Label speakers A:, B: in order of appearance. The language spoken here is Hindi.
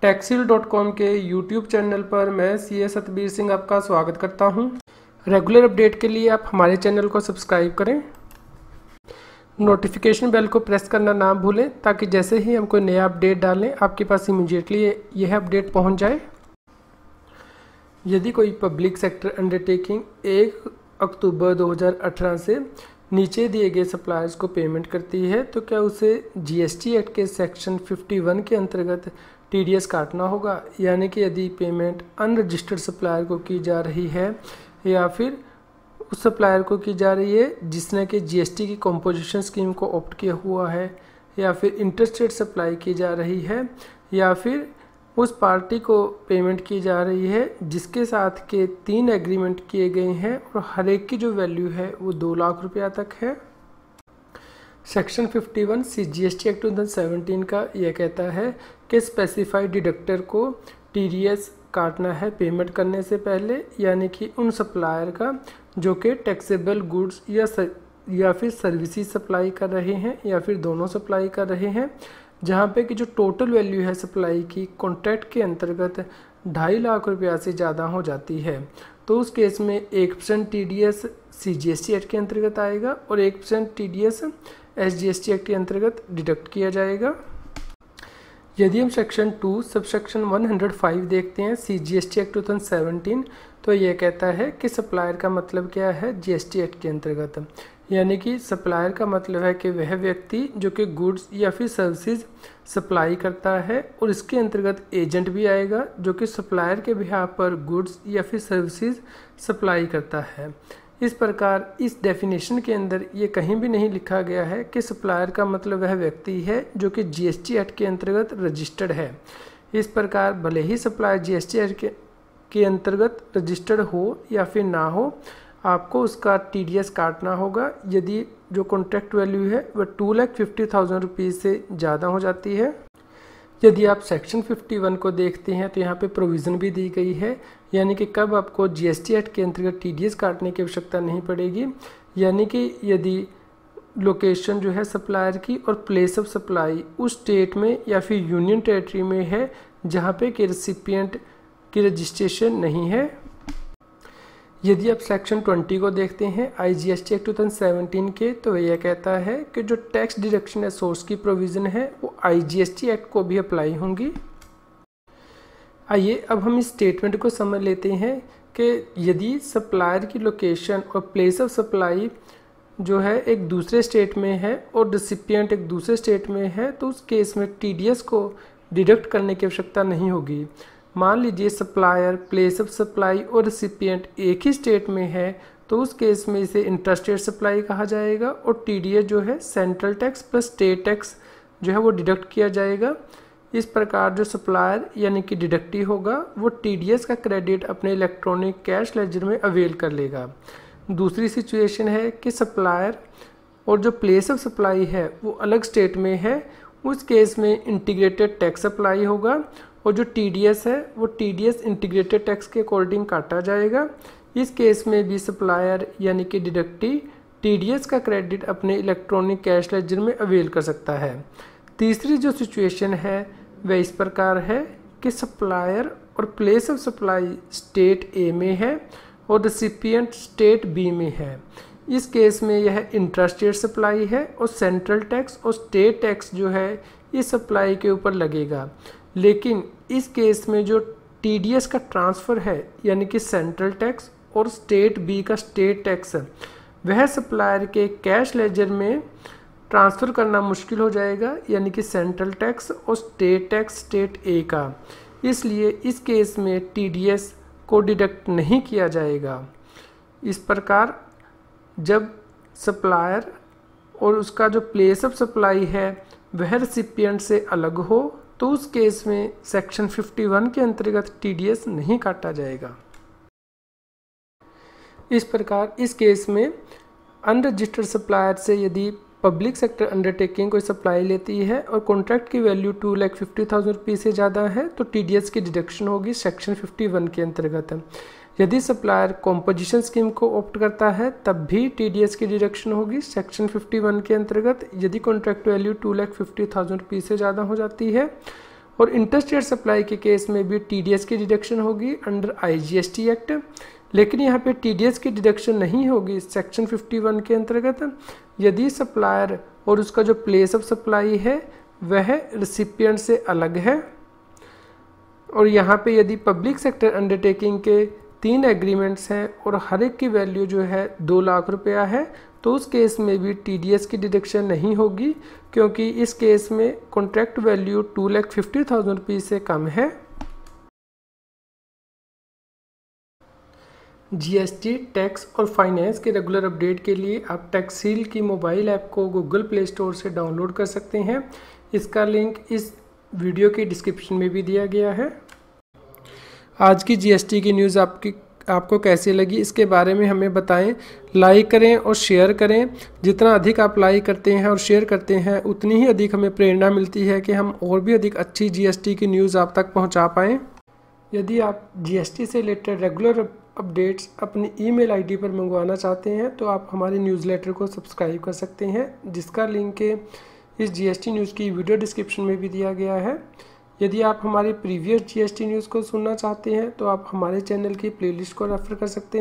A: टैक्सील.com के यूट्यूब चैनल पर मैं सीए सतबीर सिंह आपका स्वागत करता हूं। रेगुलर अपडेट के लिए आप हमारे चैनल को सब्सक्राइब करें, नोटिफिकेशन बेल को प्रेस करना ना भूलें ताकि जैसे ही हम कोई नया अपडेट डालें आपके पास इमीडिएटली यह अपडेट पहुंच जाए। यदि कोई पब्लिक सेक्टर अंडरटेकिंग 1 अक्टूबर 2018 से नीचे दिए गए सप्लायर्स को पेमेंट करती है तो क्या उसे जीएसटी एक्ट के सेक्शन 51 के अंतर्गत टीडीएस काटना होगा, यानी कि यदि पेमेंट अनरजिस्टर्ड सप्लायर को की जा रही है या फिर उस सप्लायर को की जा रही है जिसने कि जीएसटी की कंपोजिशन स्कीम को ऑप्ट किया हुआ है, या फिर इंटरस्टेट सप्लाई की जा रही है, या फिर उस पार्टी को पेमेंट की जा रही है जिसके साथ के 3 एग्रीमेंट किए गए हैं और हर एक की जो वैल्यू है वो 2 लाख रुपया तक है। सेक्शन 51 CGST एक्ट 2017 का यह कहता है कि स्पेसिफाइड डिडक्टर को टीडीएस काटना है पेमेंट करने से पहले, यानी कि उन सप्लायर का जो कि टैक्सेबल गुड्स या फिर सर्विसेज सप्लाई कर रहे हैं या फिर दोनों सप्लाई कर रहे हैं, जहाँ पे कि जो टोटल वैल्यू है सप्लाई की कॉन्ट्रैक्ट के अंतर्गत 2.5 लाख रुपया से ज़्यादा हो जाती है, तो उस केस में 1% TDS CGST एक्ट के अंतर्गत आएगा और 1% TDS SGST एक्ट के अंतर्गत डिडक्ट किया जाएगा। यदि हम सेक्शन 2 सबसेक्शन 105 देखते हैं CGST एक्ट 2017 तो यह कहता है कि सप्लायर का मतलब क्या है GST एक्ट के अंतर्गत, यानी कि सप्लायर का मतलब है कि वह व्यक्ति जो कि गुड्स या फिर सर्विसेज सप्लाई करता है, और इसके अंतर्गत एजेंट भी आएगा जो कि सप्लायर के बिहाफ पर गुड्स या फिर सर्विसेज सप्लाई करता है। इस प्रकार इस डेफिनेशन के अंदर ये कहीं भी नहीं लिखा गया है कि सप्लायर का मतलब वह व्यक्ति है जो कि जीएसटी एक्ट के अंतर्गत रजिस्टर्ड है। इस प्रकार भले ही सप्लायर जीएसटी एक्ट के अंतर्गत रजिस्टर्ड हो या फिर ना हो, आपको उसका टीडीएस काटना होगा यदि जो कॉन्ट्रैक्ट वैल्यू है वह 2,50,000 रुपीज़ से ज़्यादा हो जाती है। यदि आप सेक्शन 51 को देखते हैं तो यहाँ पे प्रोविज़न भी दी गई है, यानी कि कब आपको जीएसटी एक्ट के अंतर्गत टीडीएस काटने की आवश्यकता नहीं पड़ेगी, यानी कि यदि लोकेशन जो है सप्लायर की और प्लेस ऑफ सप्लाई उस स्टेट में या फिर यूनियन टेरिटरी में है जहाँ पे कि रेसिपिएंट की रजिस्ट्रेशन नहीं है। यदि आप सेक्शन 20 को देखते हैं IGST एक्ट 2017 के तो यह कहता है कि जो टैक्स डिडक्शन या सोर्स की प्रोविज़न है वो IGST एक्ट को भी अप्लाई होंगी। आइए अब हम इस स्टेटमेंट को समझ लेते हैं कि यदि सप्लायर की लोकेशन और प्लेस ऑफ सप्लाई जो है एक दूसरे स्टेट में है और रेसिपिएंट एक दूसरे स्टेट में है तो उस केस में टीडीएस को डिडक्ट करने की आवश्यकता नहीं होगी। मान लीजिए सप्लायर, प्लेस ऑफ सप्लाई और रेसिपिएंट एक ही स्टेट में है तो उस केस में इसे इंट्रास्टेट सप्लाई कहा जाएगा और टीडीएस जो है central tax plus state tax जो है वो डिडक्ट किया जाएगा। इस प्रकार जो सप्लायर यानी कि डिडक्टी होगा वो टीडीएस का क्रेडिट अपने इलेक्ट्रॉनिक कैश लेजर में अवेल कर लेगा। दूसरी सिचुएशन है कि सप्लायर और जो प्लेस ऑफ सप्लाई है वो अलग स्टेट में है, उस केस में इंटीग्रेटेड टैक्स अप्लाई होगा और जो टीडीएस है वो टीडीएस इंटीग्रेटेड टैक्स के अकॉर्डिंग काटा जाएगा। इस केस में भी सप्लायर यानी कि डिडक्टी टीडीएस का क्रेडिट अपने इलेक्ट्रॉनिक कैश लेजर में अवेल कर सकता है। तीसरी जो सिचुएशन है वह इस प्रकार है कि सप्लायर और place of supply state A में है और रेसिपिएंट स्टेट बी में है। इस केस में यह इंट्रास्टेट सप्लाई है और सेंट्रल टैक्स और स्टेट टैक्स जो है इस सप्लाई के ऊपर लगेगा, लेकिन इस केस में जो टीडीएस का ट्रांसफ़र है यानी कि सेंट्रल टैक्स और स्टेट बी का स्टेट टैक्स वह सप्लायर के कैश लेजर में ट्रांसफ़र करना मुश्किल हो जाएगा, यानी कि सेंट्रल टैक्स और स्टेट टैक्स स्टेट ए का। इसलिए इस केस में टीडीएस को डिडक्ट नहीं किया जाएगा। इस प्रकार जब सप्लायर और उसका जो प्लेस ऑफ सप्लाई है वह रेसिपिएंट से अलग हो तो उस केस में सेक्शन 51 के अंतर्गत टीडीएस नहीं काटा जाएगा। इस प्रकार इस केस में अनरजिस्टर्ड सप्लायर से यदि पब्लिक सेक्टर अंडरटेकिंग कोई सप्लाई लेती है और कॉन्ट्रैक्ट की वैल्यू 2,50,000 रुपये से ज़्यादा है तो टीडीएस की डिडक्शन होगी सेक्शन 51 के अंतर्गत। यदि सप्लायर कॉम्पोजिशन स्कीम को ऑप्ट करता है तब भी टीडीएस की डिडक्शन होगी सेक्शन 51 के अंतर्गत यदि कॉन्ट्रैक्ट वैल्यू 2,50,000 रुपये से ज़्यादा हो जाती है। और इंटरस्टेट सप्लाई के केस में भी TDS की डिडक्शन होगी अंडर IGST एक्ट, लेकिन यहाँ पे TDS की डिडक्शन नहीं होगी सेक्शन 51 के अंतर्गत यदि सप्लायर और उसका जो प्लेस ऑफ सप्लाई है वह रिसिपिएंट से अलग है। और यहाँ पे यदि पब्लिक सेक्टर अंडरटेकिंग के 3 एग्रीमेंट्स हैं और हर एक की वैल्यू जो है 2 लाख रुपया है, तो उस केस में भी TDS की डिडक्शन नहीं होगी, क्योंकि इस केस में कॉन्ट्रैक्ट वैल्यू 2,50,000 रुपये से कम है। GST, टैक्स और फाइनेंस के रेगुलर अपडेट के लिए आप टैक्सील की मोबाइल ऐप को गूगल प्ले स्टोर से डाउनलोड कर सकते हैं। इसका लिंक इस वीडियो के डिस्क्रिप्शन में भी दिया गया है। आज की GST की न्यूज़ आपको कैसी लगी इसके बारे में हमें बताएं। लाइक करें और शेयर करें। जितना अधिक आप लाइक करते हैं और शेयर करते हैं उतनी ही अधिक हमें प्रेरणा मिलती है कि हम और भी अधिक अच्छी GST की न्यूज़ आप तक पहुंचा पाएँ। यदि आप GST से रिलेटेड रेगुलर अपडेट्स अपनी ईमेल आईडी पर मंगवाना चाहते हैं तो आप हमारे न्यूज़लेटर को सब्सक्राइब कर सकते हैं, जिसका लिंक इस GST न्यूज़ की वीडियो डिस्क्रिप्शन में भी दिया गया है। यदि आप हमारी प्रीवियस GST न्यूज़ को सुनना चाहते हैं तो आप हमारे चैनल की प्लेलिस्ट को रेफर कर सकते हैं।